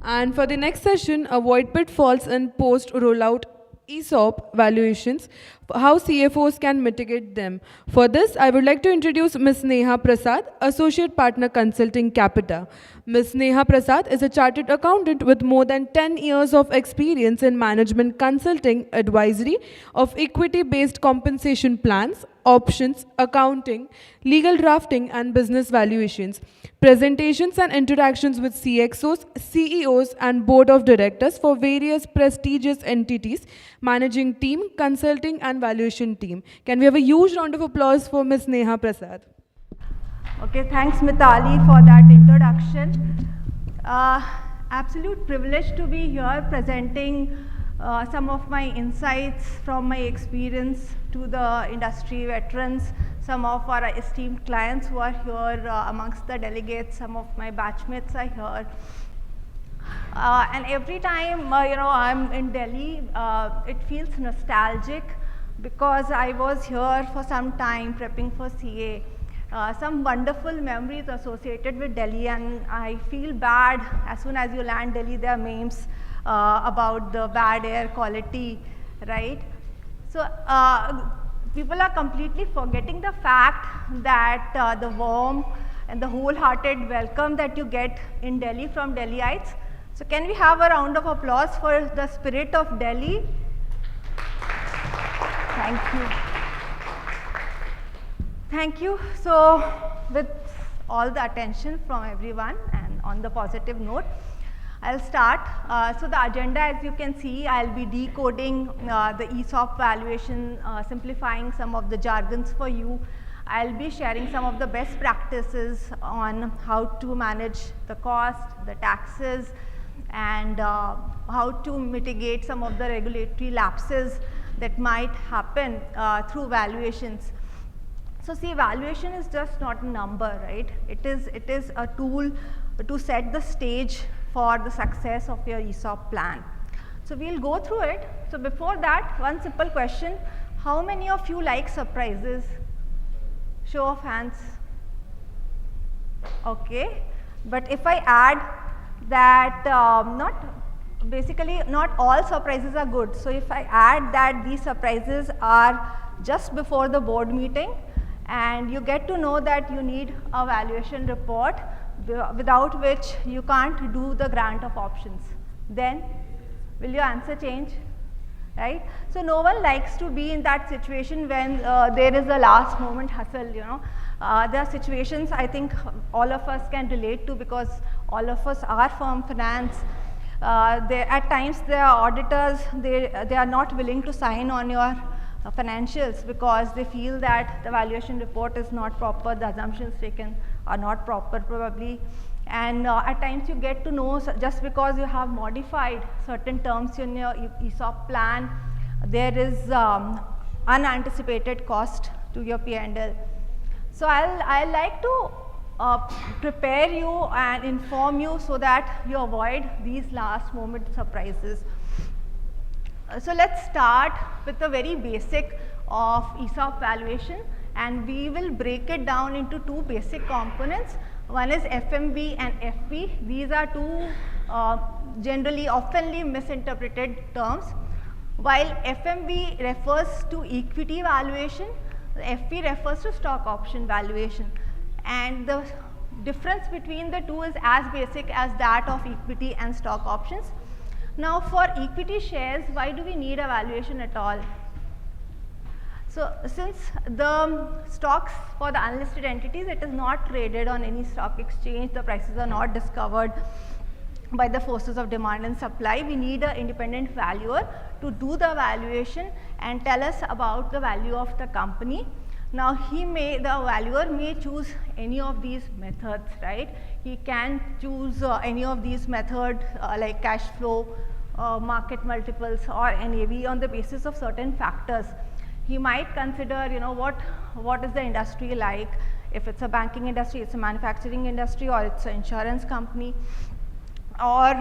And for the next session, avoid pitfalls in post rollout ESOP valuations, how CFOs can mitigate them. For this, I would like to introduce Ms. Neha Prasad, Associate Partner Consulting Capita. Ms. Neha Prasad is a chartered accountant with more than 10 years of experience in management consulting advisory of equity based compensation plans, options, accounting, legal drafting, and business valuations. Presentations and interactions with CXOs, CEOs, and board of directors for various prestigious entities, managing team, consulting, and valuation team. Can we have a huge round of applause for Ms. Neha Prasad? Okay, thanks Mitali for that introduction. Uh, Absolute privilege to be here presenting some of my insights from my experience to the industry veterans, some of our esteemed clients who are here amongst the delegates, some of my batchmates are here. And every time I'm in Delhi, it feels nostalgic because I was here for some time prepping for CA. Some wonderful memories associated with Delhi, and I feel bad as soon as you land Delhi, there are memes about the bad air quality, right? So people are completely forgetting the fact that the warm and the wholehearted welcome that you get in Delhi from Delhiites. So can we have a round of applause for the spirit of Delhi? Thank you. Thank you. So with all the attention from everyone and on the positive note, I'll start. So the agenda, as you can see, I'll be decoding the ESOP valuation, simplifying some of the jargons for you. I'll be sharing some of the best practices on how to manage the cost, the taxes, and how to mitigate some of the regulatory lapses that might happen through valuations. So see, valuation is just not a number, right? It is a tool to set the stage for the success of your ESOP plan. So we'll go through it. So before that, one simple question: how many of you like surprises? Show of hands. Okay, but if I add that not all surprises are good. So if I add that these surprises are just before the board meeting, and you get to know that you need a valuation report without which you can't do the grant of options, then will your answer change? Right? So no one likes to be in that situation when there is a last moment hustle, there are situations I think all of us can relate to because all of us are from finance. At times there are auditors, they are not willing to sign on your financials because they feel that the valuation report is not proper, the assumptions taken are not proper probably. And at times you get to know just because you have modified certain terms in your ESOP plan, there is unanticipated cost to your P&L. So I'll like to prepare you and inform you so that you avoid these last moment surprises. So let's start with the very basic of ESOP valuation, and we will break it down into two basic components. One is FMV and FP. These are two generally oftenly misinterpreted terms. While FMV refers to equity valuation, FP refers to stock option valuation, and the difference between the two is as basic as that of equity and stock options. Now for equity shares, why do we need a valuation at all? So since the stocks for the unlisted entities, it is not traded on any stock exchange, the prices are not discovered by the forces of demand and supply, we need an independent valuer to do the valuation and tell us about the value of the company. Now the valuer may choose any of these methods, right? He can choose any of these methods like cash flow, market multiples, or NAV on the basis of certain factors. He might consider, what is the industry like? If it's a banking industry, it's a manufacturing industry, or it's an insurance company, or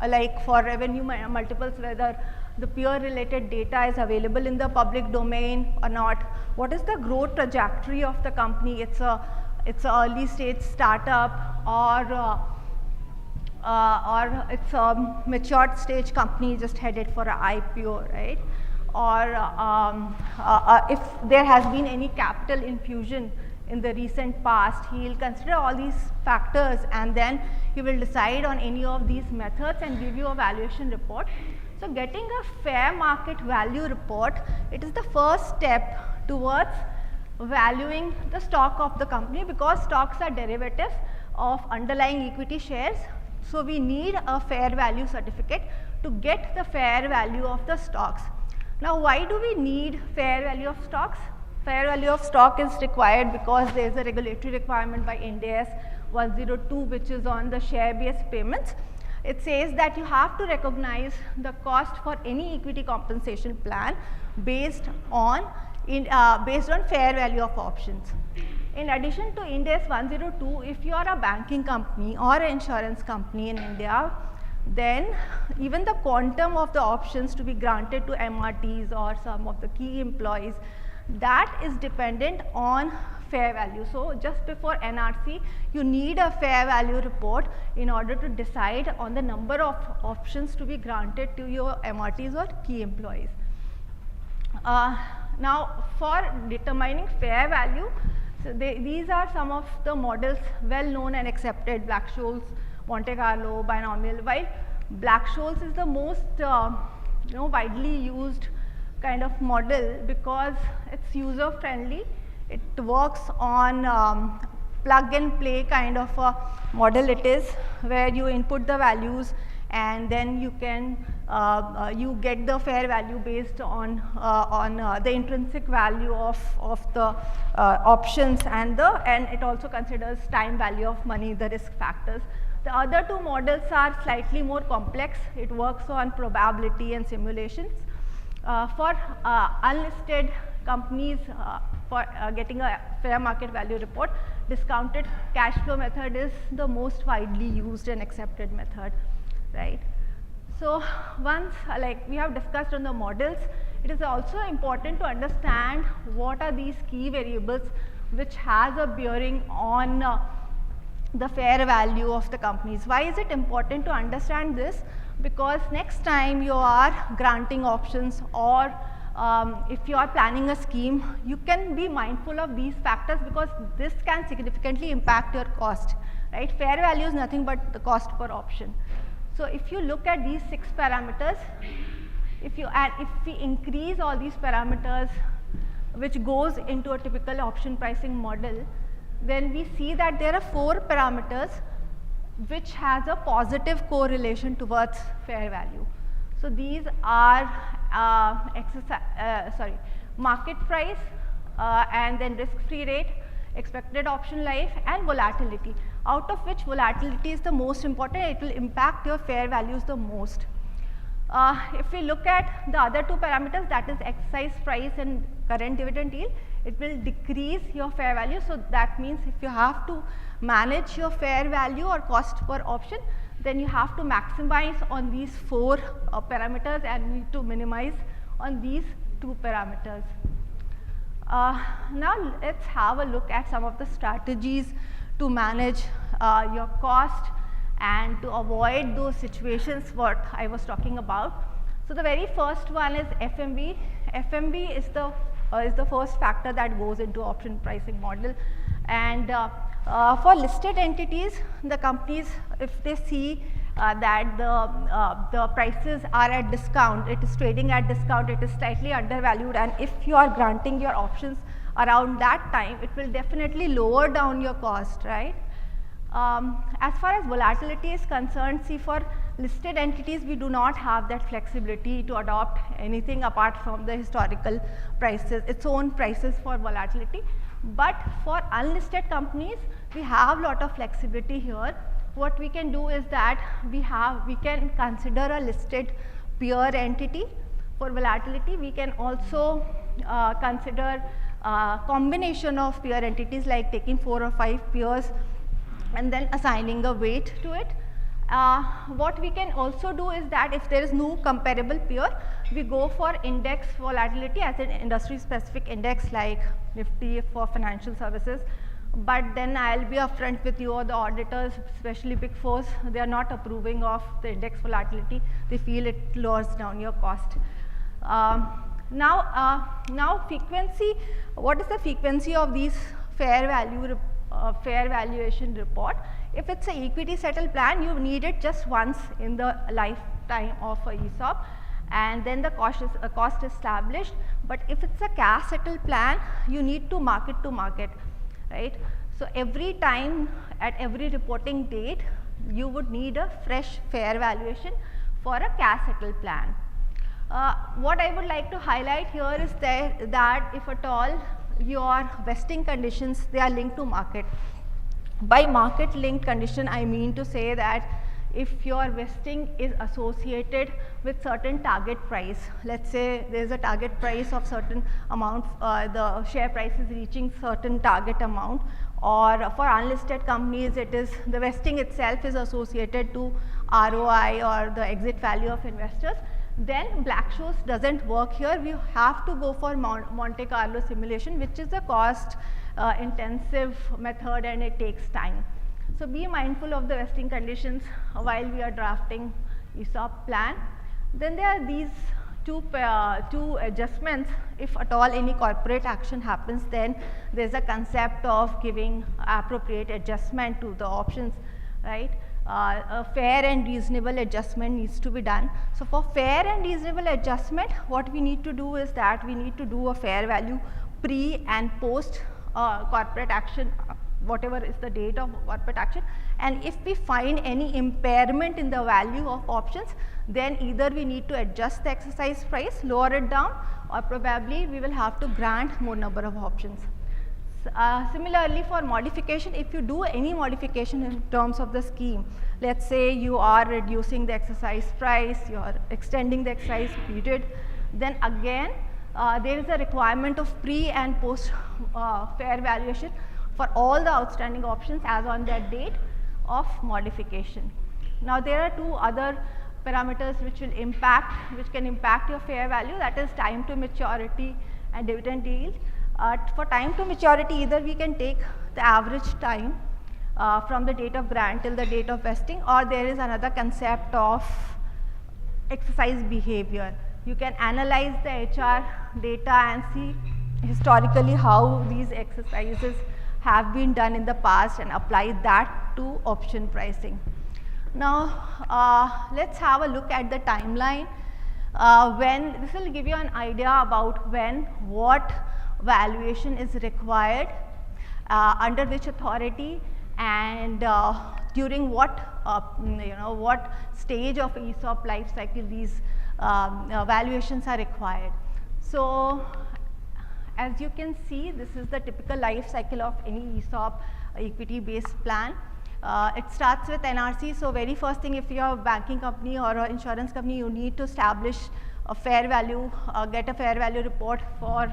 like for revenue multiples, whether the peer related data is available in the public domain or not. What is the growth trajectory of the company? It's a early stage startup, or or it's a matured stage company just headed for an IPO, right? Or if there has been any capital infusion in the recent past, he will consider all these factors and then he will decide on any of these methods and give you a valuation report. So getting a fair market value report, it is the first step towards valuing the stock of the company, because stocks are derivatives of underlying equity shares. So we need a fair value certificate to get the fair value of the stocks. Now, why do we need fair value of stocks? Fair value of stock is required because there is a regulatory requirement by Ind AS 102, which is on the share based payments. It says that you have to recognize the cost for any equity compensation plan based on fair value of options. In addition to Ind AS 102, if you are a banking company or an insurance company in India, then even the quantum of the options to be granted to MRTs or some of the key employees, that is dependent on fair value. So just before NRC, you need a fair value report in order to decide on the number of options to be granted to your MRTs or key employees. Now, for determining fair value, so these are some of the models well known and accepted: Black-Scholes, Monte Carlo, binomial. While Black-Scholes is the most widely used kind of model because it's user friendly. It works on plug and play kind of a model it is, where you input the values and then you can you get the fair value based on the intrinsic value of the options, and it also considers time value of money, the risk factors. The other two models are slightly more complex. It works on probability and simulations. For unlisted companies, for getting a fair market value report, discounted cash flow method is the most widely used and accepted method, right? So once we have discussed on the models, it is also important to understand what are these key variables which has a bearing on the fair value of the companies. Why is it important to understand this? Because next time you are granting options, or if you are planning a scheme, you can be mindful of these factors because this can significantly impact your cost, right? Fair value is nothing but the cost per option. So if you look at these 6 parameters, if we increase all these parameters, which goes into a typical option pricing model, then we see that there are 4 parameters which has a positive correlation towards fair value. So these are market price, and then risk-free rate, expected option life, and volatility, out of which volatility is the most important. It will impact your fair values the most. If we look at the other 2 parameters, that is exercise price and current dividend yield, it will decrease your fair value. So that means if you have to manage your fair value or cost per option, then you have to maximize on these 4 parameters and need to minimize on these 2 parameters. Now let's have a look at some of the strategies to manage your cost and to avoid those situations what I was talking about. So the very first one is FMV. FMV is the first factor that goes into option pricing model, and for listed entities, the companies, if they see that the prices are at discount, it is trading at discount, it is slightly undervalued, and if you are granting your options around that time, it will definitely lower down your cost, right? As far as volatility is concerned, see, for listed entities, we do not have that flexibility to adopt anything apart from the historical prices, its own prices for volatility. But for unlisted companies, we have lot of flexibility here. What we can do is that we can consider a listed peer entity for volatility. We can also consider combination of peer entities, like taking 4 or 5 peers and then assigning a weight to it. What we can also do is that if there is no comparable peer, we go for index volatility as an industry specific index like Nifty for financial services, but then I'll be upfront with you, or the auditors, especially Big Fours, they are not approving of the index volatility. They feel it lowers down your cost. Now frequency, what is the frequency of these fair valuation report? If it's an equity settled plan, you need it just once in the lifetime of a ESOP, and then the cost is established. But if it's a cash settled plan, you need to market to market, right? So every time at every reporting date, you would need a fresh fair valuation for a cash settled plan. What I would like to highlight here is that if at all your vesting conditions, they are linked to market. By market linked condition, I mean to say that if your vesting is associated with certain target price, let's say there is a target price of certain amount, the share price is reaching certain target amount, or for unlisted companies, it is the vesting itself is associated to ROI or the exit value of investors, then Black-Scholes doesn't work here. We have to go for Monte Carlo simulation, which is a cost intensive method, and it takes time. So be mindful of the vesting conditions while we are drafting ESOP plan. Then there are these two adjustments. If at all any corporate action happens, then there is a concept of giving appropriate adjustment to the options, right? A fair and reasonable adjustment needs to be done. So for fair and reasonable adjustment, what we need to do is that we need to do a fair value pre and post corporate action, whatever is the date of corporate action. And if we find any impairment in the value of options, then either we need to adjust the exercise price, lower it down, or probably we will have to grant more number of options. Similarly, for modification, if you do any modification in terms of the scheme, let's say you are reducing the exercise price, you are extending the exercise period, then again there is a requirement of pre and post fair valuation for all the outstanding options as on that date of modification. Now there are two other parameters which can impact your fair value, that is time to maturity and dividend yield. For time to maturity, either we can take the average time from the date of grant till the date of vesting, or there is another concept of exercise behavior. You can analyze the HR data and see historically how these exercises have been done in the past and apply that to option pricing. Now let's have a look at the timeline. This will give you an idea about when what valuation is required, under which authority, and during what what stage of ESOP life cycle these valuations are required. So as you can see, this is the typical life cycle of any ESOP equity based plan. It starts with NRC. So very first thing, if you are a banking company or an insurance company, you need to establish a fair value, get a fair value report for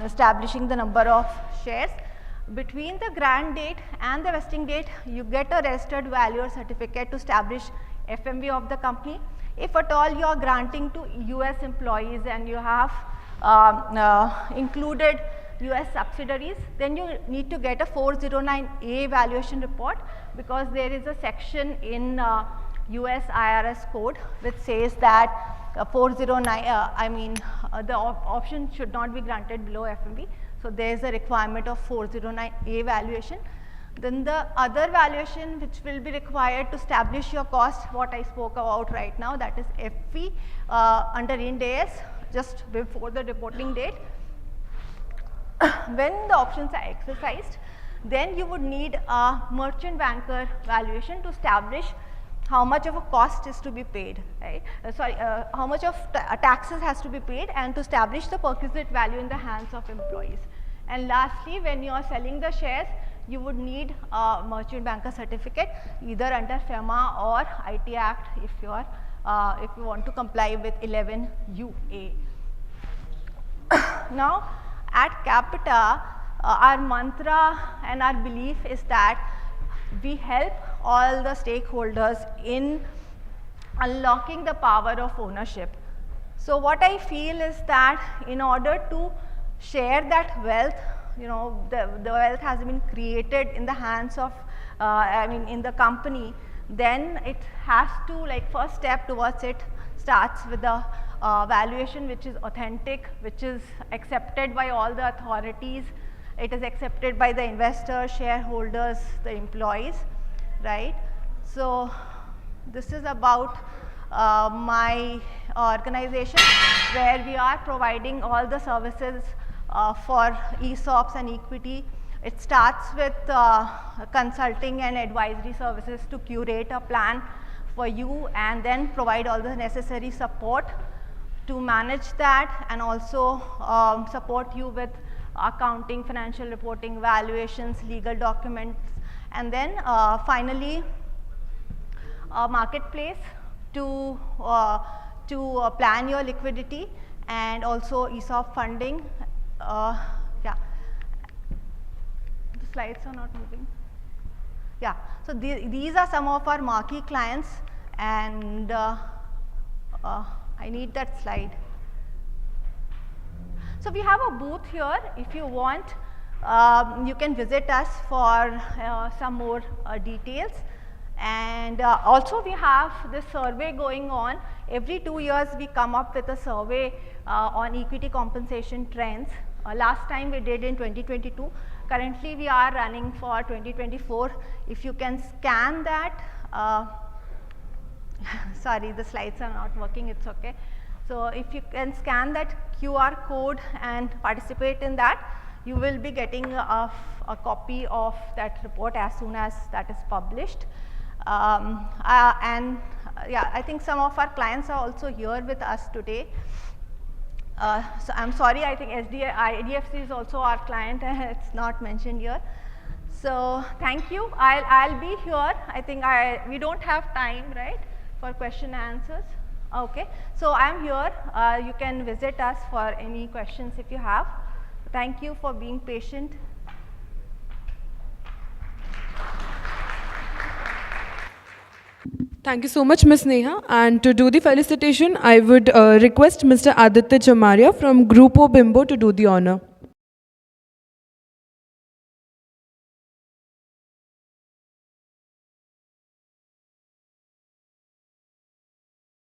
establishing the number of shares. Between the grant date and the vesting date, you get a registered valuer certificate to establish FMV of the company. If at all you are granting to US employees and you have included US subsidiaries, then you need to get a 409A valuation report, because there is a section in US IRS code which says that 409, the option should not be granted below FMV. So there is a requirement of 409A valuation. Then the other valuation which will be required to establish your cost, what I spoke about right now, that is FV under Ind AS just before the reporting date. When the options are exercised, then you would need a merchant banker valuation to establish how much of a cost is to be paid, right? How much of taxes has to be paid, and to establish the perquisite value in the hands of employees. And lastly, when you are selling the shares, you would need a merchant banker certificate, either under FEMA or IT Act if you want to comply with 11 UA. Now, at Capita, our mantra and our belief is that we help all the stakeholders in unlocking the power of ownership. So what I feel is that in order to share that wealth, the wealth has been created in the hands of, in the company, then it has to, like, first step towards it starts with the valuation which is authentic, which is accepted by all the authorities. It is accepted by the investors, shareholders, the employees, right? So this is about my organization, where we are providing all the services for ESOPs and equity. It starts with consulting and advisory services to curate a plan for you, and then provide all the necessary support to manage that, and also support you with accounting, financial reporting, valuations, legal documents, and then finally a marketplace to plan your liquidity, and also ESOP funding. Yeah, the slides are not moving. Yeah, so these are some of our marquee clients, and I need that slide. So we have a booth here. If you want, you can visit us for some more details. And also we have this survey going on. Every 2 years we come up with a survey on equity compensation trends. Last time we did in 2022. Currently we are running for 2024. If you can scan that, sorry, the slides are not working, it's okay. So if you can scan that QR code and participate in that, you will be getting a copy of that report as soon as that is published. Yeah, I think some of our clients are also here with us today. So I'm sorry, I think IDFC is also our client, it's not mentioned here. So thank you. I'll be here. I think we don't have time, right, for question and answers. Okay, so I'm here. You can visit us for any questions if you have. Thank you for being patient. Thank you so much, Ms. Neha. And to do the felicitation, I would request Mr. Aditya Chamaria from Grupo Bimbo to do the honor.